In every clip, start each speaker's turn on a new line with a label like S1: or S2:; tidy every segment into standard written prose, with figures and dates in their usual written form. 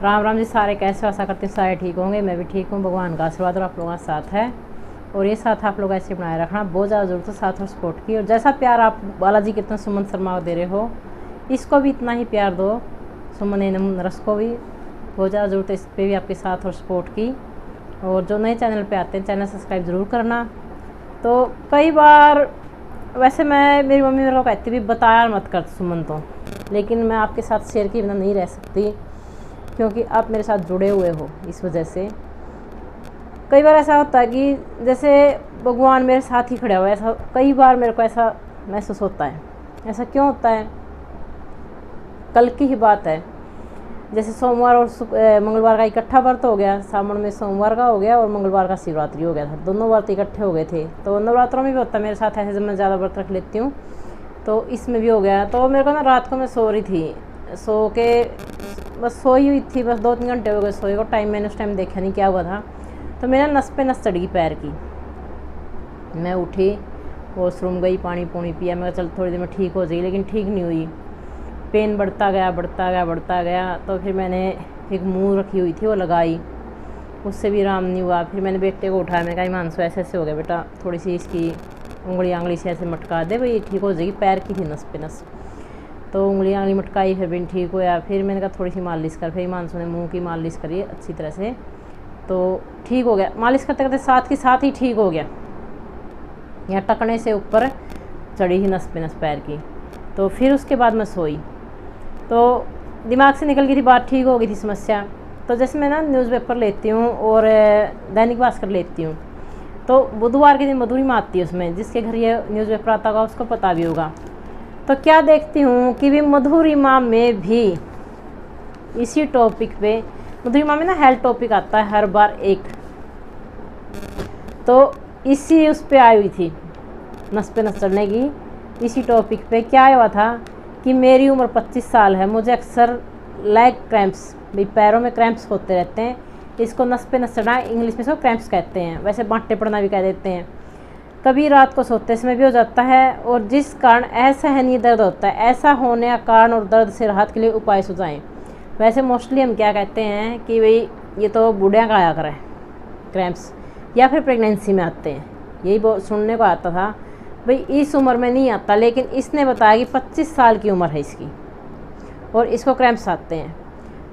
S1: राम राम जी सारे, कैसे हो? आशा करती हूँ सारे ठीक होंगे। मैं भी ठीक हूँ, भगवान का आशीर्वाद और आप लोगों का साथ है। और ये साथ आप लोग ऐसे बनाए रखना, बहुत ज़्यादा ज़रूरत है साथ और सपोर्ट की। और जैसा प्यार आप बालाजी कितना सुमन शर्मा को दे रहे हो, इसको भी इतना ही प्यार दो। सुमन नरस को भी बहुत ज़्यादा ज़रूरत है, इस पर भी आपके साथ और सपोर्ट की। और जो नए चैनल पे आते हैं, चैनल सब्सक्राइब ज़रूर करना। तो कई बार वैसे मेरी मम्मी मेरे को कहती भी बताया मत कर सुमन तो, लेकिन मैं आपके साथ शेयर किए बिना नहीं रह सकती, क्योंकि आप मेरे साथ जुड़े हुए हो। इस वजह से कई बार ऐसा होता है कि जैसे भगवान मेरे साथ ही खड़ा हुआ है, ऐसा कई बार मेरे को ऐसा महसूस होता है। ऐसा क्यों होता है? कल की ही बात है, जैसे सोमवार और मंगलवार का इकट्ठा व्रत हो गया। सावन में सोमवार का हो गया और मंगलवार का शिवरात्रि हो गया था, दोनों व्रत इकट्ठे हो गए थे। तो नवरात्रों में भी होता है मेरे साथ ऐसे, जब मैं ज़्यादा व्रत रख लेती हूँ तो इसमें भी हो गया। तो मेरे को ना रात को मैं सो रही थी, सो के बस सोई हुई थी, बस 2-3 घंटे हो गए सोए को। टाइम मैंने उस टाइम देखा नहीं क्या हुआ था, तो मेरा नस पे नस चढ़ गई पैर की। मैं उठी, वॉशरूम गई, पानी पूनी पिया। मैं चल थोड़ी देर में ठीक हो जाएगी, लेकिन ठीक नहीं हुई। पेन बढ़ता गया। तो फिर मैंने एक मूव रखी हुई थी वो लगाई, उससे भी आराम नहीं हुआ। फिर मैंने बेटे को उठाया, मैंने कहा हिमांशु ऐसे हो गया बेटा, थोड़ी सी इसकी उंगली से ऐसे मटका दे भाई, ठीक हो जाएगी। पैर की थी नस पे नस, तो उंगली मटकाई, फिर भी ठीक होया। फिर मैंने कहा थोड़ी सी मालिश कर, फिर हिमांशु ने मुँह की मालिश करी अच्छी तरह से, तो ठीक हो गया। मालिश करते करते साथ ही ठीक हो गया। यहाँ टकने से ऊपर चढ़ी ही नस पे नस पैर की। तो फिर उसके बाद मैं सोई, तो दिमाग से निकल गई थी बात, ठीक हो गई थी समस्या। तो जैसे मैं ना न्यूज़पेपर लेती हूँ और दैनिक भास्कर लेती हूँ, तो बुधवार के दिन मधुरिमा आती है उसमें। जिसके घर ये न्यूज़पेपर आता होगा उसको पता भी होगा। तो क्या देखती हूँ कि भी मधुरिमा में भी इसी टॉपिक पे, मधुरिमा में ना हेल्थ टॉपिक आता है हर बार एक, तो इसी उस पे आई हुई थी नस पे नस चढ़ने की। इसी टॉपिक पे क्या हुआ था कि मेरी उम्र 25 साल है, मुझे अक्सर लेग क्रैम्प्स, भाई पैरों में क्रैम्प्स होते रहते हैं। इसको नस पे नस चढ़ना इंग्लिश में इसको क्रैम्प्स कहते हैं, वैसे बांटे पड़ना भी कह देते हैं। कभी रात को सोते समय भी हो जाता है, और जिस कारण असहनीय दर्द होता है। ऐसा होने का कारण और दर्द से राहत के लिए उपाय सुझाएं। वैसे मोस्टली हम क्या कहते हैं कि भाई ये तो बूढ़िया का आया करे क्रैम्प्स, या फिर प्रेगनेंसी में आते हैं। यही बहुत सुनने को आता था भाई, इस उम्र में नहीं आता, लेकिन इसने बताया कि 25 साल की उम्र है इसकी और इसको क्रैम्प्स आते हैं।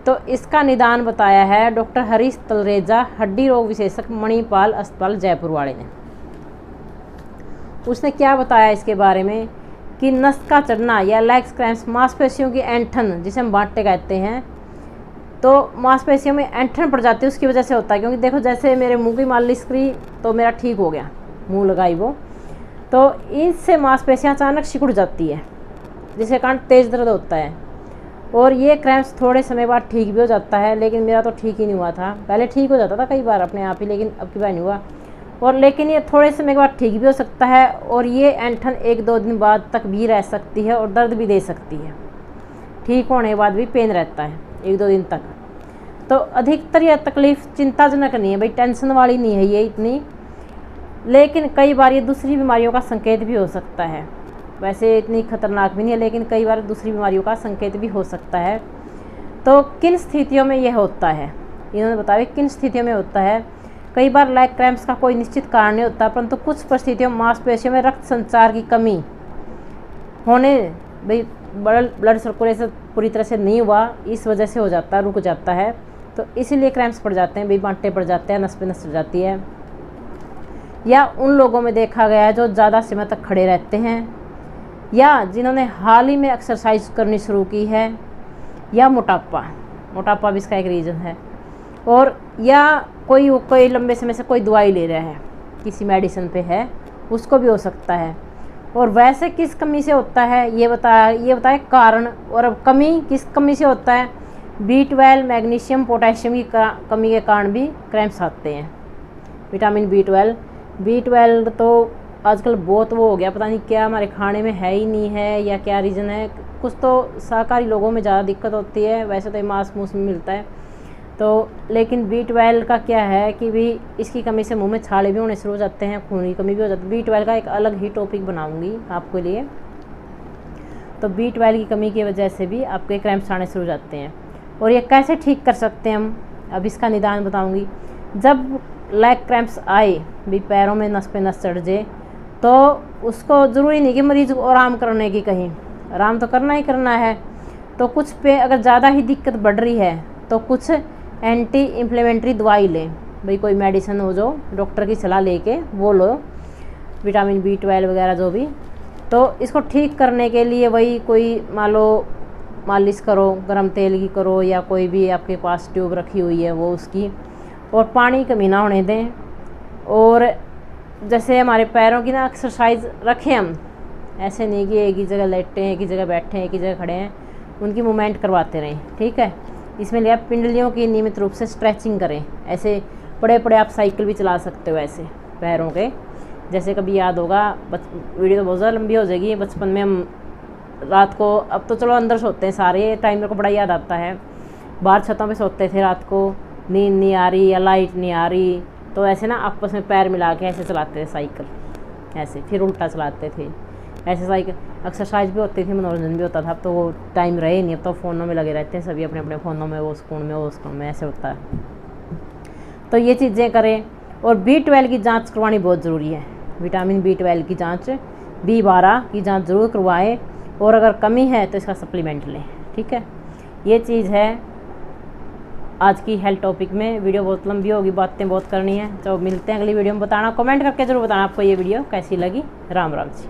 S1: तो इसका निदान बताया है डॉक्टर हरीश तलरेजा, हड्डी रोग विशेषज्ञ, मणिपाल अस्पताल जयपुर वाले ने। उसने क्या बताया इसके बारे में कि नस का चढ़ना या लेग्स क्रैम्प्स मांसपेशियों की ऐंठन, जिसे हम बांटे कहते हैं, तो मांसपेशियों में ऐंठन पड़ जाती है, उसकी वजह से होता है। क्योंकि देखो जैसे मेरे मुंह की मालिश करी तो मेरा ठीक हो गया, मुंह लगाई वो, तो इससे मांसपेशियां अचानक सिकुड़ जाती है, जिसके कारण तेज़ दर्द होता है। और ये क्रैम्प्स थोड़े समय बाद ठीक भी हो जाता है, लेकिन मेरा तो ठीक ही नहीं हुआ था। पहले ठीक हो जाता था कई बार अपने आप ही, लेकिन अब की बार नहीं हुआ। और लेकिन ये थोड़े समय के बाद ठीक भी हो सकता है, और ये ऐंठन 1-2 दिन बाद तक भी रह सकती है और दर्द भी दे सकती है। ठीक होने के बाद भी पेन रहता है 1-2 दिन तक। तो अधिकतर यह तकलीफ़ चिंताजनक नहीं है भाई, टेंशन वाली नहीं है ये इतनी, लेकिन कई बार ये दूसरी बीमारियों का संकेत भी हो सकता है। वैसे इतनी खतरनाक भी नहीं है, लेकिन कई बार दूसरी बीमारियों का संकेत भी हो सकता है। तो किन स्थितियों में यह होता है, इन्होंने बताया किन स्थितियों में होता है। कई बार लेग क्रैम्प्स का कोई निश्चित कारण नहीं होता, परंतु कुछ परिस्थितियों में मांसपेशियों में रक्त संचार की कमी होने, भाई ब्लड सर्कुलेशन पूरी तरह से नहीं हुआ, इस वजह से हो जाता है, रुक जाता है। तो इसीलिए क्रैम्प्स पड़ जाते हैं भाई, बांटे पड़ जाते हैं, नस पे नस चढ़ जाती है। या उन लोगों में देखा गया है जो ज़्यादा समय तक खड़े रहते हैं, या जिन्होंने हाल ही में एक्सरसाइज करनी शुरू की है, या मोटापा भी इसका एक रीज़न है। और या कोई लंबे समय से कोई दवाई ले रहा है, किसी मेडिसिन पे है, उसको भी हो सकता है। और वैसे किस कमी से होता है ये बताया कारण। और अब किस कमी से होता है? B12, मैग्नीशियम, पोटेशियम की कमी के कारण भी क्रैम्प्स आते हैं। विटामिन B12 तो आजकल बहुत वो हो गया, पता नहीं क्या हमारे खाने में है ही नहीं है या क्या रीज़न है। कुछ तो शाकाहारी लोगों में ज़्यादा दिक्कत होती है, वैसे तो मांस मूस में मिलता है। तो लेकिन B12 का क्या है कि भी इसकी कमी से मुंह में छाले भी होने शुरू हो जाते हैं, खून की कमी भी हो जाती है। B12 का एक अलग ही टॉपिक बनाऊंगी आपके लिए। तो B12 की कमी की वजह से भी आपके क्रैम्प्स आने शुरू हो जाते हैं। और ये कैसे ठीक कर सकते हैं हम, अब इसका निदान बताऊंगी। जब लेग क्रैम्प्स आए भी, पैरों में नस पे नस चढ़ जाए, तो उसको ज़रूरी नहीं कि मरीज़ को आराम करने की, कहीं आराम तो करना ही करना है। तो कुछ पे अगर ज़्यादा ही दिक्कत बढ़ रही है तो कुछ एंटी इन्फ्लेमेटरी दवाई लें भाई, कोई मेडिसिन हो जो डॉक्टर की सलाह लेके वो लो, विटामिन B12 वगैरह जो भी। तो इसको ठीक करने के लिए वही कोई मान लो मालिश करो, गरम तेल की करो, या कोई भी आपके पास ट्यूब रखी हुई है वो उसकी, और पानी कमी ना होने दें। और जैसे हमारे पैरों की ना एक्सरसाइज रखें हम, ऐसे नहीं कि एक ही जगह लेटे हैं, एक ही जगह बैठे हैं, एक ही जगह खड़े हैं, उनकी मूवमेंट करवाते रहें, ठीक है। इसमें लिए आप पिंडलियों की नियमित रूप से स्ट्रेचिंग करें। ऐसे पड़े पड़े आप साइकिल भी चला सकते हो ऐसे पैरों के। जैसे कभी याद होगा, वीडियो तो बहुत ज़्यादा लंबी हो जाएगी, बचपन में हम रात को, अब तो चलो अंदर सोते हैं सारे, टाइम मेरे को बड़ा याद आता है, बाहर छतों पे सोते थे, रात को नींद नहीं आ रही या लाइट नहीं आ रही, तो ऐसे ना आपस में पैर मिला के ऐसे चलाते थे साइकिल, ऐसे फिर उल्टा चलाते थे, ऐसे साइकिल एक्सरसाइज भी होती थी, मनोरंजन भी होता था। अब तो वो टाइम रहे नहीं, अब तो फ़ोनों में लगे रहते हैं सभी, अपने अपने फ़ोनों में, वो स्कूल में, वो स्कूल में, ऐसे होता है। तो ये चीज़ें करें। और B12 की जांच करवानी बहुत ज़रूरी है, विटामिन B12 की जांच, B12 की जांच ज़रूर करवाएं, और अगर कमी है तो इसका सप्लीमेंट लें, ठीक है। ये चीज़ है आज की हेल्थ टॉपिक में। वीडियो बहुत लंबी होगी, बातें बहुत करनी है, तो मिलते हैं अगली वीडियो में। बताना, कमेंट करके ज़रूर बताना आपको ये वीडियो कैसी लगी। राम राम जी।